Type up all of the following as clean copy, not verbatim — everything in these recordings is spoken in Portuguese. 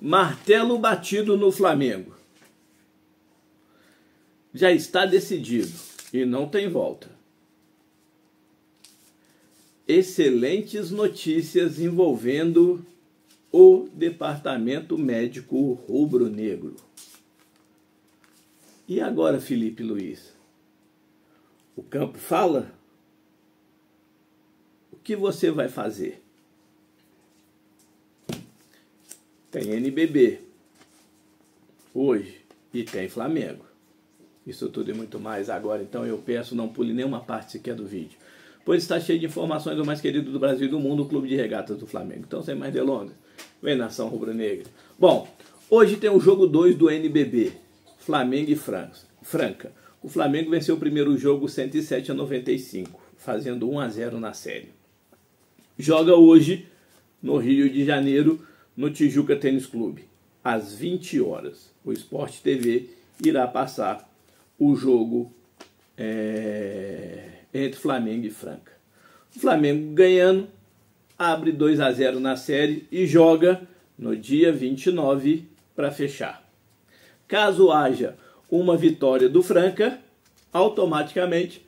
Martelo batido no Flamengo. Já está decidido e não tem volta. Excelentes notícias envolvendo o departamento médico rubro-negro. E agora, Felipe Luiz? O campo fala? O que você vai fazer? Tem NBB hoje e tem Flamengo. Isso tudo e muito mais agora, então eu peço, não pule nenhuma parte sequer do vídeo, pois está cheio de informações do mais querido do Brasil e do mundo, o Clube de Regatas do Flamengo. Então, sem mais delongas, vem nação rubro-negra. Bom, hoje tem o jogo 2 do NBB, Flamengo e Franca. O Flamengo venceu o primeiro jogo 107-95, fazendo 1-0 na série. Joga hoje no Rio de Janeiro, no Tijuca Tênis Clube, às 20 horas. O Sport TV irá passar o jogo entre Flamengo e Franca. O Flamengo ganhando, abre 2-0 na série e joga no dia 29 para fechar. Caso haja uma vitória do Franca, automaticamente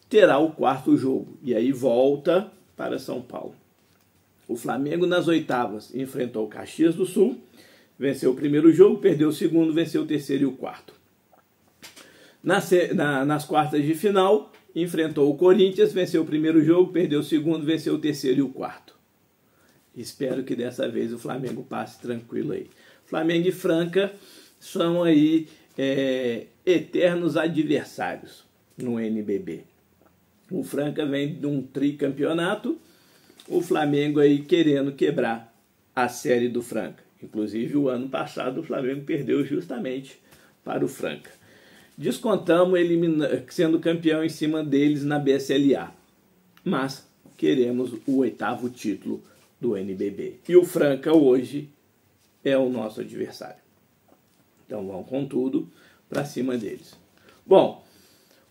terá o quarto jogo e aí volta para São Paulo. O Flamengo nas oitavas enfrentou o Caxias do Sul, venceu o primeiro jogo, perdeu o segundo, venceu o terceiro e o quarto. Nas quartas de final, enfrentou o Corinthians, venceu o primeiro jogo, perdeu o segundo, venceu o terceiro e o quarto. Espero que dessa vez o Flamengo passe tranquilo aí. Flamengo e Franca são aí eternos adversários no NBB. O Franca vem de um tricampeonato, o Flamengo aí querendo quebrar a série do Franca. Inclusive, o ano passado o Flamengo perdeu justamente para o Franca. Descontamos sendo campeão em cima deles na BSLA. Mas queremos o 8º título do NBB. E o Franca hoje é o nosso adversário. Então vamos com tudo para cima deles. Bom,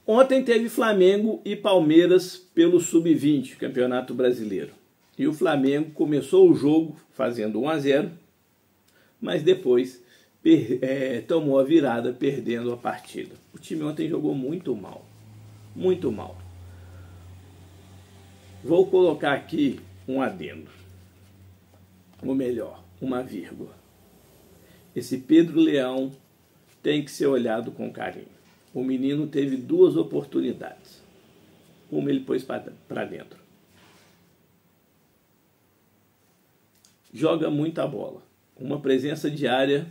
ontem teve Flamengo e Palmeiras pelo Sub-20, Campeonato Brasileiro. E o Flamengo começou o jogo fazendo 1-0, mas depois tomou a virada, perdendo a partida. O time ontem jogou muito mal. Muito mal. Vou colocar aqui um adendo. Ou melhor, uma vírgula. Esse Pedro Leão tem que ser olhado com carinho. O menino teve 2 oportunidades. Uma ele pôs para dentro. Joga muita bola. Uma presença de área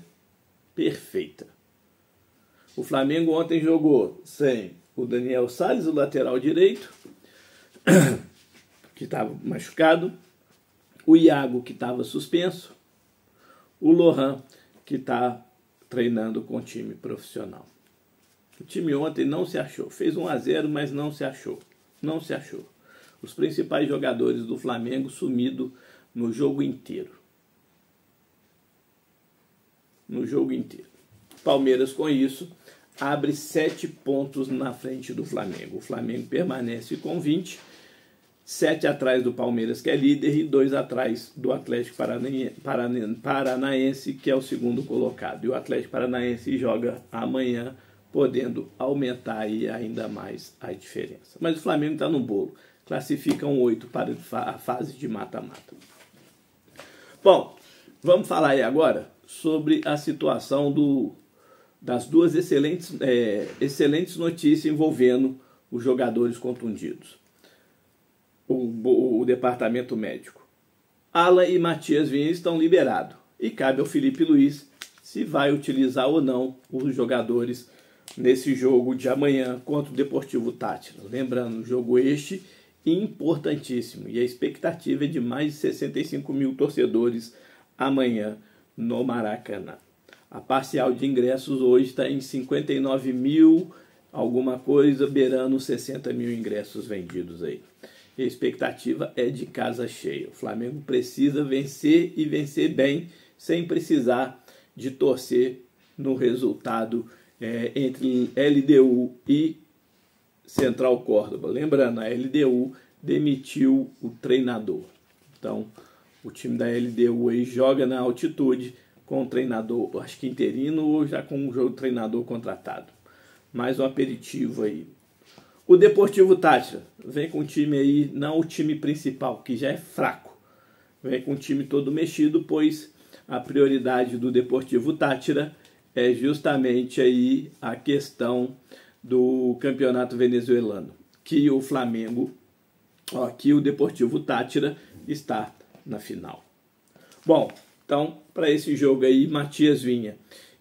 perfeita. O Flamengo ontem jogou sem o Daniel Salles, o lateral direito, que estava machucado, o Iago, que estava suspenso, o Lohan, que está treinando com o time profissional. O time ontem não se achou. Fez 1-0, mas não se achou. Não se achou. Os principais jogadores do Flamengo sumidos no jogo inteiro. No jogo inteiro. Palmeiras, com isso, abre 7 pontos na frente do Flamengo. O Flamengo permanece com 20, 7 atrás do Palmeiras, que é líder, e 2 atrás do Atlético Paranaense, que é o segundo colocado. E o Atlético Paranaense joga amanhã, podendo aumentar aí ainda mais a diferença. Mas o Flamengo está no bolo. Classificam 8 para a fase de mata-mata. Bom, vamos falar aí agora sobre a situação das 2 excelentes notícias envolvendo os jogadores contundidos. O departamento médico. Alan e Matias Vinha estão liberados. E cabe ao Felipe Luiz se vai utilizar ou não os jogadores nesse jogo de amanhã contra o Deportivo Táchira. Lembrando, jogo este importantíssimo. E a expectativa é de mais de 65 mil torcedores amanhã no Maracanã. A parcial de ingressos hoje está em 59 mil, alguma coisa, beirando 60 mil ingressos vendidos aí. E a expectativa é de casa cheia. O Flamengo precisa vencer e vencer bem, sem precisar de torcer no resultado entre LDU e Central Córdoba. Lembrando, a LDU demitiu o treinador. Então, o time da LDU aí joga na altitude com o treinador, acho que interino ou já com um jogo treinador contratado. Mais um aperitivo aí. O Deportivo Táchira vem com o time aí, não o time principal, que já é fraco. Vem com o time todo mexido, pois a prioridade do Deportivo Táchira é justamente aí a questão do campeonato venezuelano, que o Flamengo, que o Deportivo Táchira está na final. Bom, então, para esse jogo aí, Matias Vinha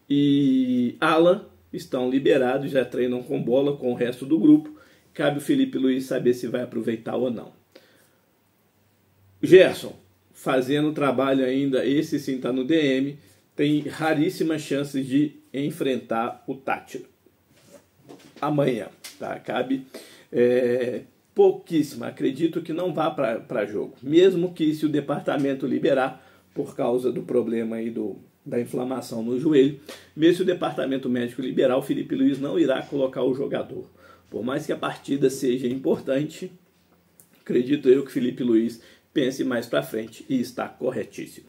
e Alan estão liberados, já treinam com bola com o resto do grupo. Cabe o Felipe Luiz saber se vai aproveitar ou não. Gerson, fazendo trabalho ainda, esse sim está no DM, tem raríssimas chances de enfrentar o Táchira amanhã, tá? Cabe pouquíssima, acredito que não vá para jogo, mesmo que se o departamento liberar, por causa do problema aí da inflamação no joelho, mesmo se o departamento médico liberar, o Felipe Luiz não irá colocar o jogador. Por mais que a partida seja importante, acredito eu que o Felipe Luiz pense mais para frente e está corretíssimo.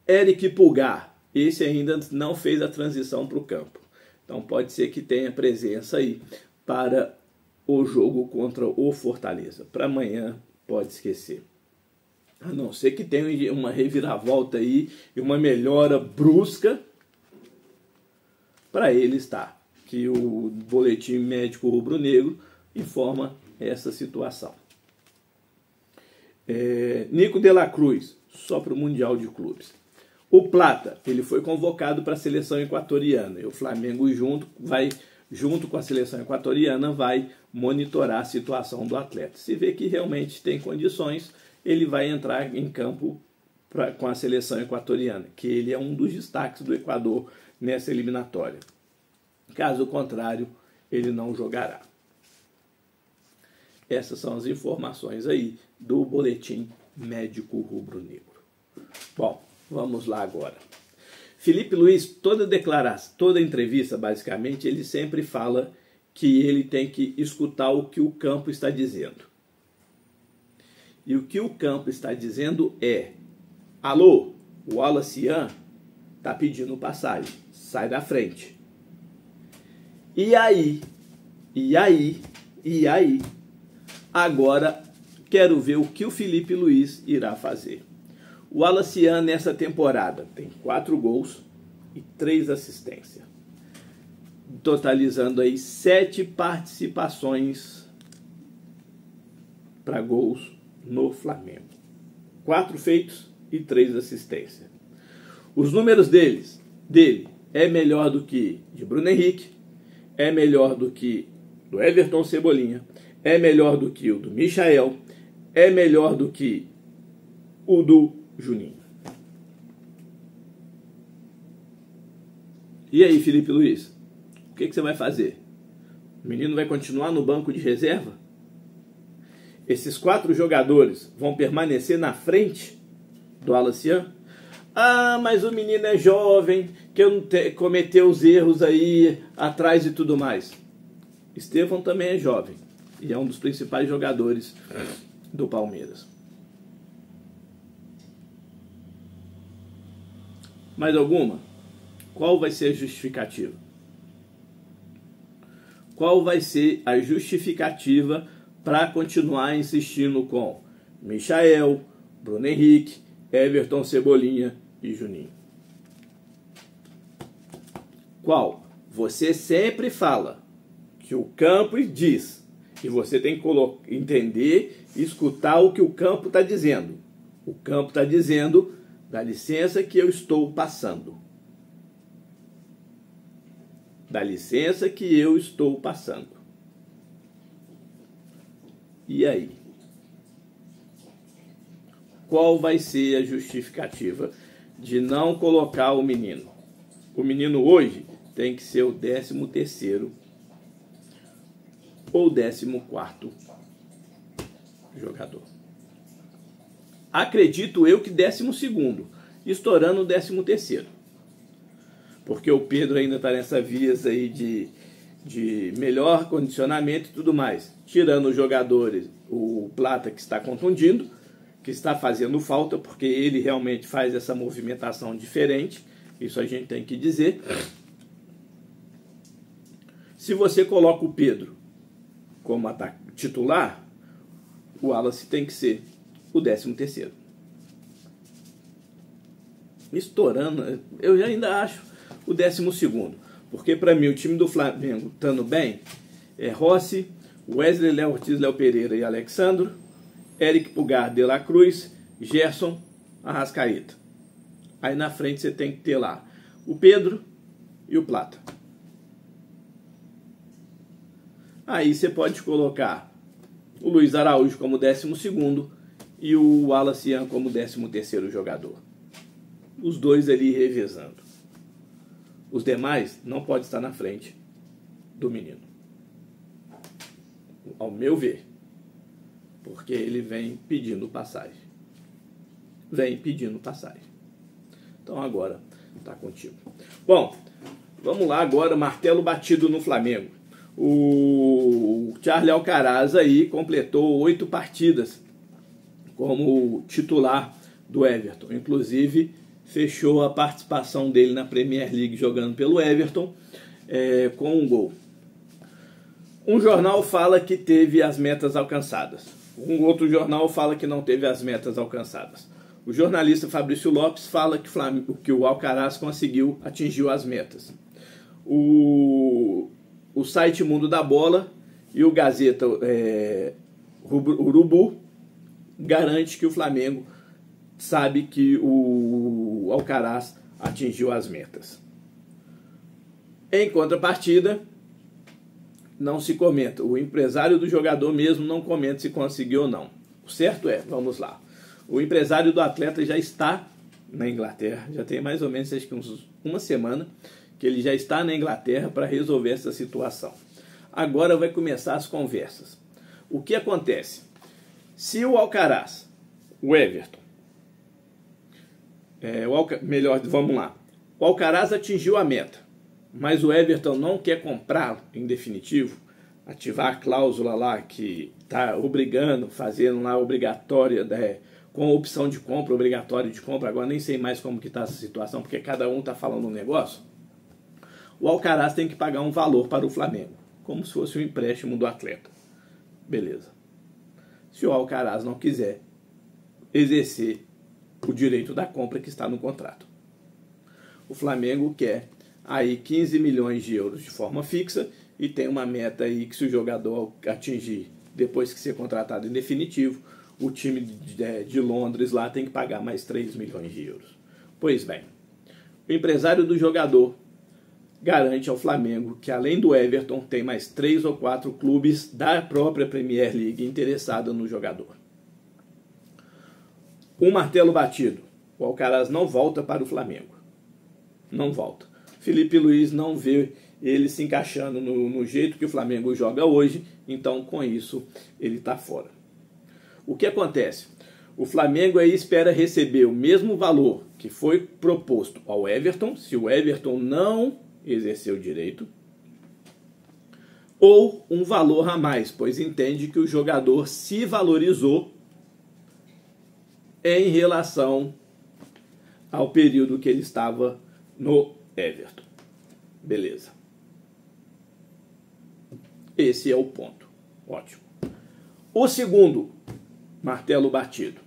Eric Pulgar, esse ainda não fez a transição para o campo. Então pode ser que tenha presença aí para o jogo contra o Fortaleza. Para amanhã pode esquecer. A não ser que tenha uma reviravolta aí e uma melhora brusca, para ele estar. Que o boletim médico rubro-negro informa essa situação. Nico de la Cruz, só para o Mundial de Clubes. O Plata, ele foi convocado para a seleção equatoriana. E o Flamengo, junto com a seleção equatoriana, vai monitorar a situação do atleta. Se vê que realmente tem condições, ele vai entrar em campo com a seleção equatoriana, que ele é um dos destaques do Equador nessa eliminatória. Caso contrário, ele não jogará. Essas são as informações aí do boletim médico rubro-negro. Bom, vamos lá agora. Felipe Luiz, toda declaração, toda entrevista, basicamente, ele sempre fala que ele tem que escutar o que o campo está dizendo. E o que o campo está dizendo é: alô, o Wallace Ian está pedindo passagem, sai da frente. E aí? Agora quero ver o que o Felipe Luiz irá fazer. O Wallace Ian nessa temporada tem 4 gols e 3 assistências, totalizando aí 7 participações para gols no Flamengo. 4 feitos e 3 assistências. Os números dele é melhor do que de Bruno Henrique, é melhor do que do Everton Cebolinha, é melhor do que o do Michael, é melhor do que o do Juninho. E aí, Felipe Luiz, o que você vai fazer? O menino vai continuar no banco de reserva? Esses 4 jogadores vão permanecer na frente do Wallace Ian? Ah, mas o menino é jovem, que cometeu os erros aí atrás e tudo mais. Estevão também é jovem e é um dos principais jogadores do Palmeiras. Mais alguma? Qual vai ser a justificativa? Qual vai ser a justificativa para continuar insistindo com Michael, Bruno Henrique, Everton Cebolinha e Juninho? Qual? Você sempre fala que o campo diz, e você tem que entender e escutar o que o campo está dizendo. O campo está dizendo: dá licença que eu estou passando. Dá licença que eu estou passando. E aí? Qual vai ser a justificativa de não colocar o menino? O menino hoje tem que ser o 13º ou 14º jogador. Acredito eu que 12º, estourando o 13º. Porque o Pedro ainda está nessa vias aí de melhor condicionamento e tudo mais, tirando os jogadores, o Plata que está contundindo, que está fazendo falta, porque ele realmente faz essa movimentação diferente, isso a gente tem que dizer. Se você coloca o Pedro como titular, o Wallace tem que ser o 13º. Estourando, eu já ainda acho o 12º, porque para mim o time do Flamengo estando bem é Rossi, Wesley, Léo Ortiz, Léo Pereira e Alexandro, Eric Pulgar, De La Cruz, Gerson, Arrascaeta. Aí na frente você tem que ter lá o Pedro e o Plata. Aí você pode colocar o Luiz Araújo como 12º e o Wallace Ian como 13º jogador. Os dois ali revezando. Os demais não podem estar na frente do menino. Ao meu ver. Porque ele vem pedindo passagem. Vem pedindo passagem. Então agora tá contigo. Bom, vamos lá agora, martelo batido no Flamengo. O Charly Alcaraz aí completou 8 partidas como titular do Everton. Inclusive, fechou a participação dele na Premier League jogando pelo Everton com um gol. Um jornal fala que teve as metas alcançadas. Um outro jornal fala que não teve as metas alcançadas. O jornalista Fabrício Lopes fala que o Alcaraz atingiu as metas. O site Mundo da Bola e o Gazeta Urubu garante que o Flamengo sabe que o Alcaraz atingiu as metas. Em contrapartida, não se comenta. O empresário do jogador mesmo não comenta se conseguiu ou não. O certo é, vamos lá, o empresário do atleta já está na Inglaterra, já tem mais ou menos acho que uma semana que ele já está na Inglaterra para resolver essa situação. Agora vai começar as conversas. O que acontece? Se o Alcaraz, o Everton, vamos lá, o Alcaraz atingiu a meta, mas o Everton não quer comprá-lo em definitivo, ativar a cláusula lá que está obrigando, fazendo lá obrigatória, com opção de compra, obrigatória de compra, agora nem sei mais como que está essa situação, porque cada um está falando um negócio. O Alcaraz tem que pagar um valor para o Flamengo, como se fosse um empréstimo do atleta. Beleza. Se o Alcaraz não quiser exercer o direito da compra que está no contrato, o Flamengo quer aí 15 milhões de euros de forma fixa e tem uma meta aí que se o jogador atingir depois que ser contratado em definitivo, o time de Londres lá tem que pagar mais 3 milhões de euros. Pois bem, o empresário do jogador garante ao Flamengo que além do Everton tem mais 3 ou 4 clubes da própria Premier League interessados no jogador. Um martelo batido, o Alcaraz não volta para o Flamengo. Não volta. Felipe Luiz não vê ele se encaixando no jeito que o Flamengo joga hoje, então com isso ele está fora. O que acontece? O Flamengo aí espera receber o mesmo valor que foi proposto ao Everton, se o Everton não exercer o direito, ou um valor a mais, pois entende que o jogador se valorizou em relação ao período que ele estava no Everton. Beleza. Esse é o ponto. Ótimo. O segundo martelo batido.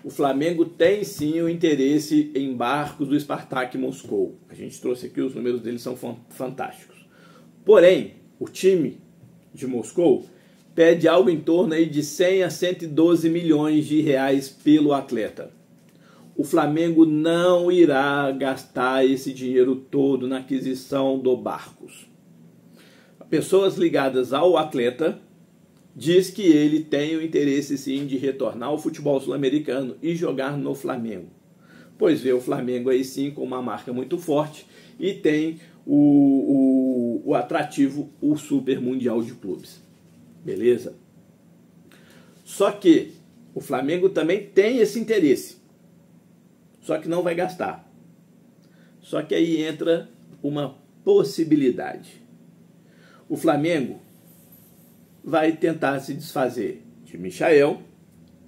O Flamengo tem sim o interesse em barcos do Spartak Moscou. A gente trouxe aqui, os números deles são fantásticos. Porém, o time de Moscou pede algo em torno aí de 100 a 112 milhões de reais pelo atleta. O Flamengo não irá gastar esse dinheiro todo na aquisição do barcos. Pessoas ligadas ao atleta diz que ele tem o interesse sim de retornar ao futebol sul-americano e jogar no Flamengo. Pois vê o Flamengo aí sim com uma marca muito forte e tem o atrativo, o Super Mundial de Clubes. Beleza? Só que o Flamengo também tem esse interesse. Só que não vai gastar. Só que aí entra uma possibilidade. O Flamengo vai tentar se desfazer de Michael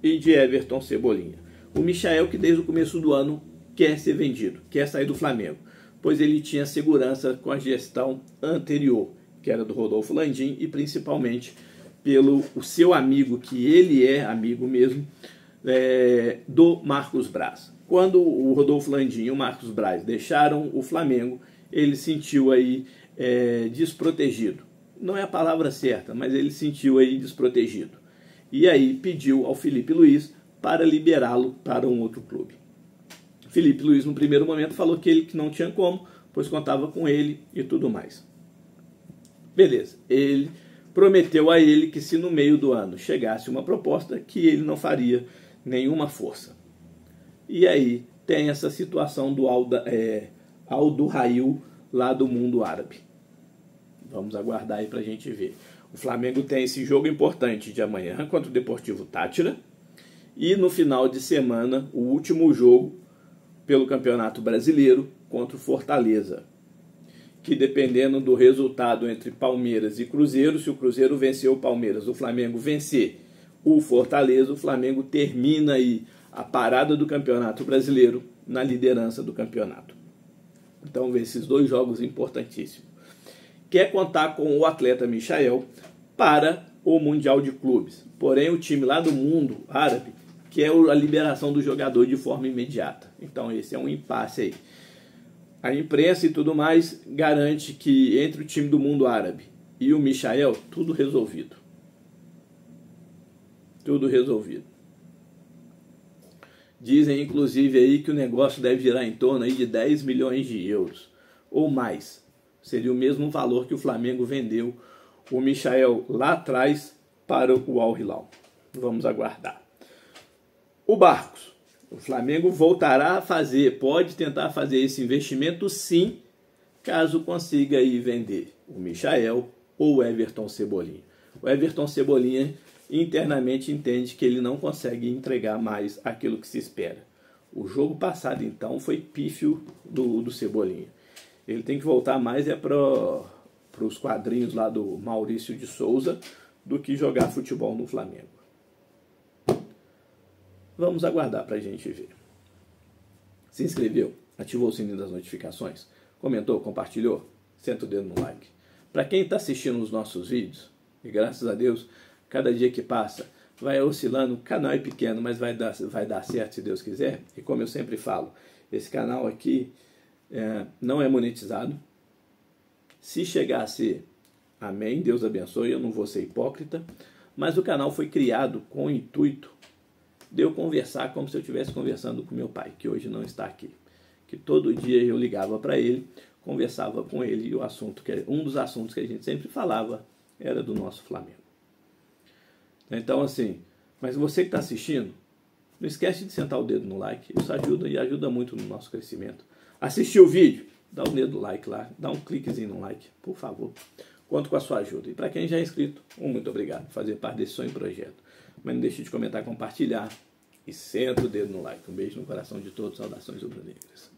e de Everton Cebolinha. O Michael, que desde o começo do ano quer ser vendido, quer sair do Flamengo, pois ele tinha segurança com a gestão anterior, que era do Rodolfo Landim, e principalmente pelo o seu amigo, que ele é amigo mesmo, do Marcos Braz. Quando o Rodolfo Landim e o Marcos Braz deixaram o Flamengo, ele sentiu aí desprotegido. Não é a palavra certa, mas ele sentiu aí desprotegido. E aí pediu ao Felipe Luiz para liberá-lo para um outro clube. Felipe Luiz, no primeiro momento, falou que não tinha como, pois contava com ele e tudo mais. Beleza, ele prometeu a ele que se no meio do ano chegasse uma proposta, que ele não faria nenhuma força. E aí tem essa situação do Aldo Rail lá do mundo árabe. Vamos aguardar aí para a gente ver. O Flamengo tem esse jogo importante de amanhã contra o Deportivo Táchira. E no final de semana, o último jogo pelo Campeonato Brasileiro contra o Fortaleza. Que dependendo do resultado entre Palmeiras e Cruzeiro, se o Cruzeiro vencer o Palmeiras, o Flamengo vencer o Fortaleza, o Flamengo termina aí a parada do Campeonato Brasileiro na liderança do campeonato. Então, esses dois jogos importantíssimos. Quer contar com o atleta Michael para o Mundial de Clubes. Porém, o time lá do mundo árabe quer a liberação do jogador de forma imediata. Então, esse é um impasse aí. A imprensa e tudo mais garante que entre o time do mundo árabe e o Michael, tudo resolvido. Tudo resolvido. Dizem, inclusive, aí que o negócio deve girar em torno aí de 10 milhões de euros ou mais. Seria o mesmo valor que o Flamengo vendeu o Michael lá atrás para o Al Hilal. Vamos aguardar. O Barcos. O Flamengo voltará a fazer, pode tentar fazer esse investimento sim, caso consiga aí vender o Michael ou o Everton Cebolinha. O Everton Cebolinha internamente entende que ele não consegue entregar mais aquilo que se espera. O jogo passado, então, foi pífio do Cebolinha. Ele tem que voltar mais para os quadrinhos lá do Maurício de Souza do que jogar futebol no Flamengo. Vamos aguardar para a gente ver. Se inscreveu? Ativou o sininho das notificações? Comentou? Compartilhou? Senta o dedo no like. Para quem está assistindo os nossos vídeos, e graças a Deus, cada dia que passa, vai oscilando, o canal é pequeno, mas vai dar certo se Deus quiser. E como eu sempre falo, esse canal aqui não é monetizado. Se chegar a ser, amém, Deus abençoe, eu não vou ser hipócrita, mas o canal foi criado com o intuito de eu conversar como se eu estivesse conversando com meu pai, que hoje não está aqui. Que todo dia eu ligava para ele, conversava com ele, e um dos assuntos que a gente sempre falava era do nosso Flamengo. Então, assim, mas você que está assistindo, não esquece de sentar o dedo no like, isso ajuda e ajuda muito no nosso crescimento. Assistiu o vídeo? Dá o dedo no like lá, dá um cliquezinho no like, por favor. Conto com a sua ajuda. E para quem já é inscrito, muito obrigado por fazer parte desse sonho e projeto. Mas não deixe de comentar, compartilhar e senta o dedo no like. Um beijo no coração de todos, saudações rubro-negras.